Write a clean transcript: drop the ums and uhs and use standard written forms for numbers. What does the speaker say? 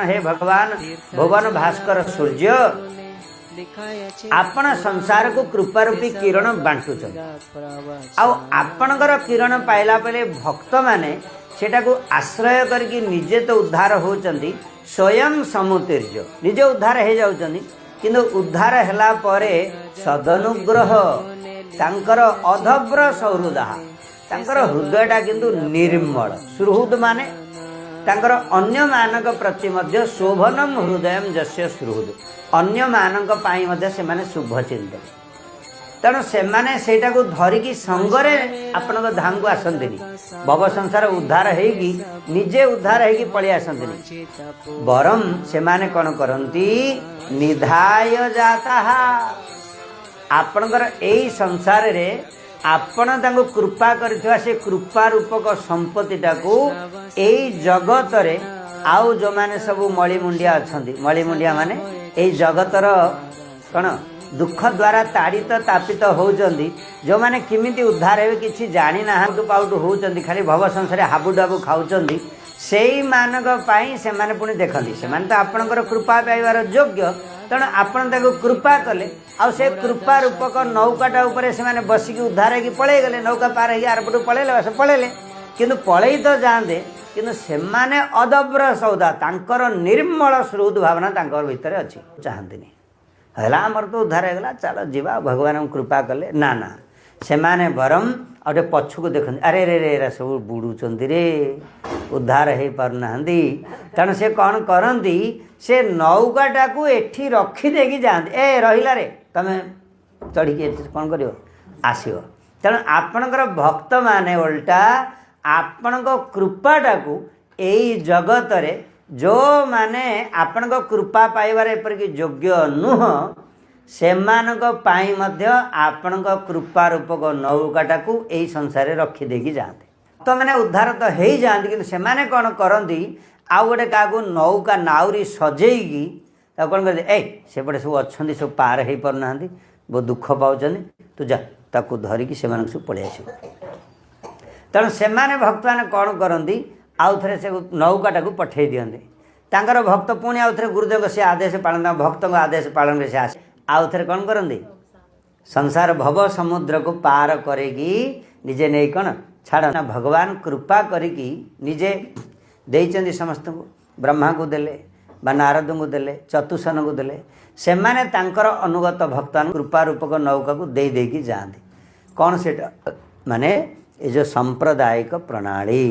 हे भगवान भुवन भास्कर सूर्य आपण संसार को कृपा रूपी किरण बांटुच आपणकर किरण पाइला बेले भक्त माने सेटा को आश्रय करके निजे तो उद्धार होचंदी स्वयं समुतीर्य निजे उद्धार हो जाउचंदी किंतु उद्धार हैला परे सदनुग्रह तांकर अधब्र सौहृदा तांकर हृदयटा किंतु निर्मल सुहृद माने तांकर अन्य मानक प्रति मध्य शोभनम हृदय जस्य सुहृद अन्य मानक पाई मध्य से माने शुभ चिंतन तेणु से माने सेटा को धरिकी संगरे आपण धाम को आसंतिनी भव संसार उद्धार होगी निजे उद्धार होगी पलि आसंतिनी बरम से माने कौन करती निधाय जाता आपणकर एई संसार रे आपण तांको कृपा करथिवा से कृपा रूपक संपत्तिटा को एई जगत रे आउ जो माने सब मळीमुंडिया अछंती मळीमुंडिया माने एई जगतर कौन दुख द्वारा ताड़ित तापित होउचंदी जो माने किमिति उद्धार हेबे किछि जानि नाहांतु पाउटु होउचंदी खाली भव संसारे हाबुडाबु खाउचंदी सेई मानक पाई से माने पुनी देखंदी से माने त आपणकर कृपा पाइबार योग्य तेणु आपण ताको कृपा कले आ से कृपा रूपक नौकाटा उपरे से माने बसिकी उद्धार हेकी पळेई गले नौका पार हेकी आरपटु पळेले बस पळेले किंतु पळेई तो जांदे किंतु से माने अदब्र सौदा तांकर निर्मल सुहृद भावना तांकर भितरे अछि चाहंतिनी हला आमर तो उद्धार होगा चलो जीवा भगवान कृपा कले ना ना से माने बरम गोटे पछक देख अरे रे रे सब बुड़ुंट रे उद्धार हो पारना तेणु से कौन करती से नौकाटा को एठी रखीदे जाते ए रहा रे तमें चढ़ी कौन कर आसो तेणु आपणकर भक्त माने उल्टा आपण कृपाटा को यही जगत रे जो माने आपण कृपा पाइबार एपरिक योग्य नुह से पाई मध्य आपण कृपा रूपक नौकाटा को यही संसार रखीदेकी जाते तो मैंने उद्धार तो हो जाते कि से कौन करती आउ गोटे क्या नौका नाउरी सजेगी कौन कर सेपटे सब अच्छा सब पार हो पारना बहुत दुख पाँच तू जा ताकू धरिकी से सब पलि आस तेणु से भक्त मैंने कौन करती आउ थे से नौकाटा को पठे दियंते तांकर भक्त पुणी आउ थे गुरुदेव से आदेश पालन भक्त आदेश पालन से आसे आउ थे कौन करते संसार भव समुद्र को पार करेगी निजे नहीं कौन छाड़ भगवान कृपा करिकी निजे देइचंदी समस्त को ब्रह्मा को देले बा नारद को देले चतुसन को देले से माने तांकर अनुगत भक्तान कृपा रूपक नौका को दे देकी जाते कौन सेटा माने ये जो सांप्रदायिक प्रणाली